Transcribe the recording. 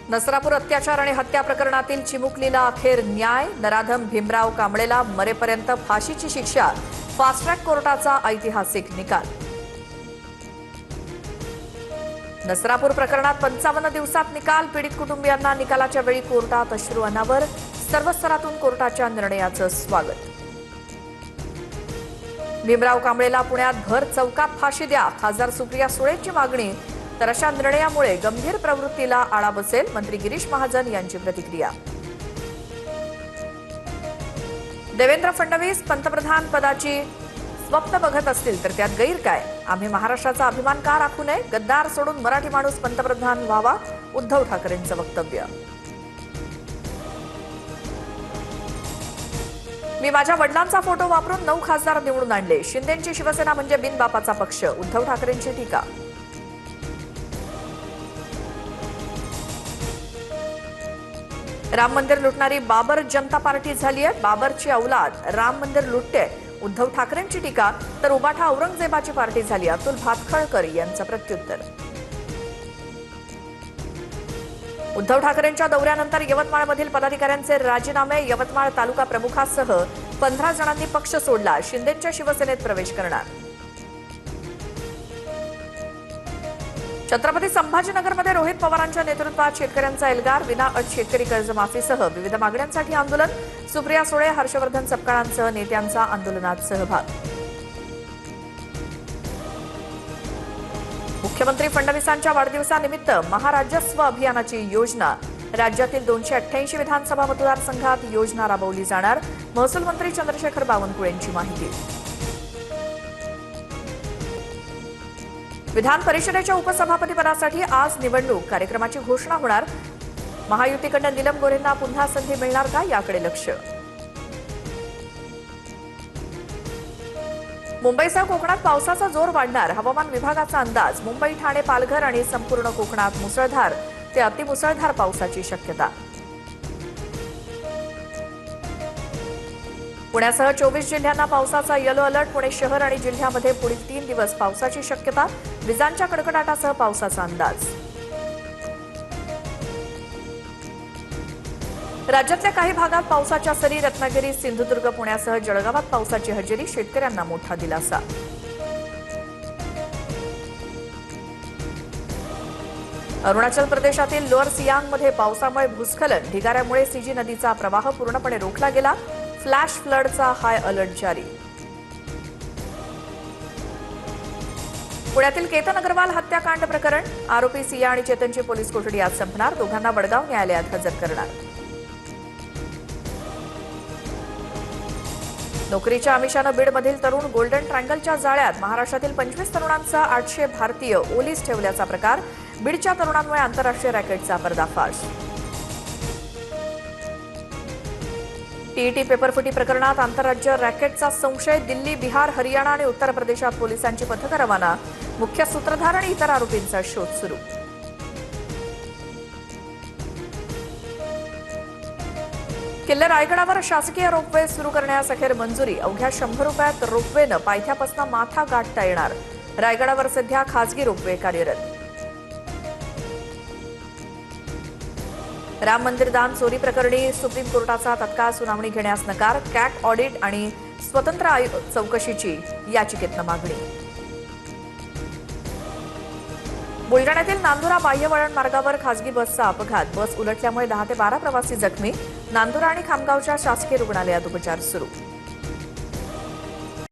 नसरापूर अत्याचार आणि हत्या प्रकरणातील चिमुकलीला अखेर न्याय। नराधम भीमराव कांबळेला मरेपर्यंत फाशीची शिक्षा। फास्ट ट्रॅक कोर्टाचा ऐतिहासिक निकाल। नसरापूर प्रकरणात 55 दिवसात निकाल। पीडित कुटुंबियांना निकालाच्या वेळी कोर्टात अश्रू अनावर। सर्व स्तरातून कोर्टाच्या निर्णयाचं स्वागत। भीमराव कांबळेला पुण्यात भर चौकात फाशी द्या, खासदार सुप्रिया सुळेंची मागणी। तर अशा निर्णयामुळे गंभीर प्रवृत्तीला आळा बसेल, मंत्री गिरीश महाजन यांची प्रतिक्रिया। देवेंद्र फडणवीस पंतप्रधान पदाची स्वप्न बघत असतील तर त्यात गैर काय? आम्ही महाराष्ट्राचा अभिमान का राखू नये? गद्दार सोडून मराठी माणूस पंतप्रधान व्हावा, उद्धव ठाकरेंचं वक्तव्य। मी माझ्या वडिलांचा फोटो वापरून 9 खासदार निवडून आणले। शिंदेंची शिवसेना म्हणजे बिनबापाचा पक्ष, उद्धव ठाकरेंची टीका। राम मंदिर लुटणारी बाबर जनता पार्टी झाली आहे। बाबरची औलाद राम मंदिर लुटते, उद्धव ठाकरेंची टीका। तर उबाठा औरंगजेबाची पार्टी झाली, अतुल भातखळकर यांचं प्रत्युत्तर। उद्धव ठाकरेंच्या दौऱ्यानंतर यवतमाळमधील पदाधिकाऱ्यांचे राजीनामे। यवतमाळ तालुका प्रमुखासह 15 जणांनी पक्ष सोडला, शिंदेंच्या शिवसेनेत प्रवेश करणार। छत्रपती संभाजीनगरमध्ये रोहित पवारांच्या नेतृत्वात शेतकऱ्यांचा एल्गार। विनाअट शेतकरी कर्जमाफीसह विविध मागण्यांसाठी आंदोलन। सुप्रिया सुळे, हर्षवर्धन सपकाळांसह नेत्यांचा आंदोलनात सहभाग। मुख्यमंत्री फडणवीसांच्या वाढदिवसानिमित्त महाराजस्व अभियानाची योजना। राज्यातील 288 विधानसभा मतदारसंघात योजना राबवली जाणार। महसूल मंत्री चंद्रशेखर बावनकुळेंची माहिती। विधान परिषदेच्या उपसभापती पदासाठी आज निवडणूक। कार्यक्रमाची घोषणा होणार। महायुतीकडून नीलम गोऱ्हेंना पुन्हा संधी मिळणार का, याकडे लक्ष। मुंबईसह कोकणात पावसाचा जोर वाढणार, हवामान विभागाचा अंदाज। मुंबई, ठाणे, पालघर आणि संपूर्ण कोकणात मुसळधार ते अतिमुसळधार पावसाची शक्यता। पुण्यासह 24 जिल्ह्यांना पावसाचा येलो अलर्ट। पुणे शहर आणि जिल्ह्यामध्ये पुढील 3 दिवस पावसाची शक्यता। विजांच्या कडकडाटासह पावसाचा अंदाज। राज्यातल्या काही भागात पावसाच्या सरी। रत्नागिरी, सिंधुदुर्ग, पुण्यासह जळगावात पावसाची हजेरी। शेतकऱ्यांना मोठा दिलासा। अरुणाचल प्रदेशातील लोअर सियांगमध्ये पावसामुळे भूस्खलन। ढिगाऱ्यामुळे सीजी नदीचा प्रवाह पूर्णपणे रोखला गेला। फ्लॅश फ्लडचा हाय अलर्ट जारी। पुण्यातील केतन अग्रवाल हत्याकांड प्रकरण। आरोपी सिया आणि चेतनची पोलीस कोठडी आज संपणार। दोघांना वडगाव न्यायालयात हजर करणार। नोकरीच्या आमिषानं बीडमधील तरुण गोल्डन ट्रँगलच्या जाळ्यात। महाराष्ट्रातील 25 तरुणांचा 800 भारतीय ओलीस ठेवल्याचा प्रकार। बीडच्या तरुणांमुळे आंतरराष्ट्रीय रॅकेटचा पर्दाफाश। टीईटी पेपरफुटी प्रकरणात आंतरराज्य रॅकेटचा संशय। दिल्ली, बिहार, हरियाणा आणि उत्तर प्रदेशात पोलिसांची पथकं रवाना। मुख्य सूत्रधार आणि इतर आरोपींचा शोध सुरू। किल्ले रायगडावर शासकीय रोपवे सुरू करण्यास अखेर मंजुरी। अवघ्या 100 रुपयात रोपवेनं पायथ्यापासून माथा गाठता येणार। रायगडावर सध्या खासगी रोपवे कार्यरत। राम मंदिर दान चोरी प्रकरणी सुप्रीम कोर्टाचा तत्काळ सुनावणी घेण्यास नकार। कॅट ऑडिट आणि स्वतंत्र चौकशीची याचिकेतनं मागणी। बुलढाण्यातील नांदुरा बाह्यवळण मार्गावर खासगी बसचा अपघात। बस उलटल्यामुळे 10 ते 12 प्रवासी जखमी। नांदुरा आणि खामगावच्या शासकीय रुग्णालयात उपचार सुरू।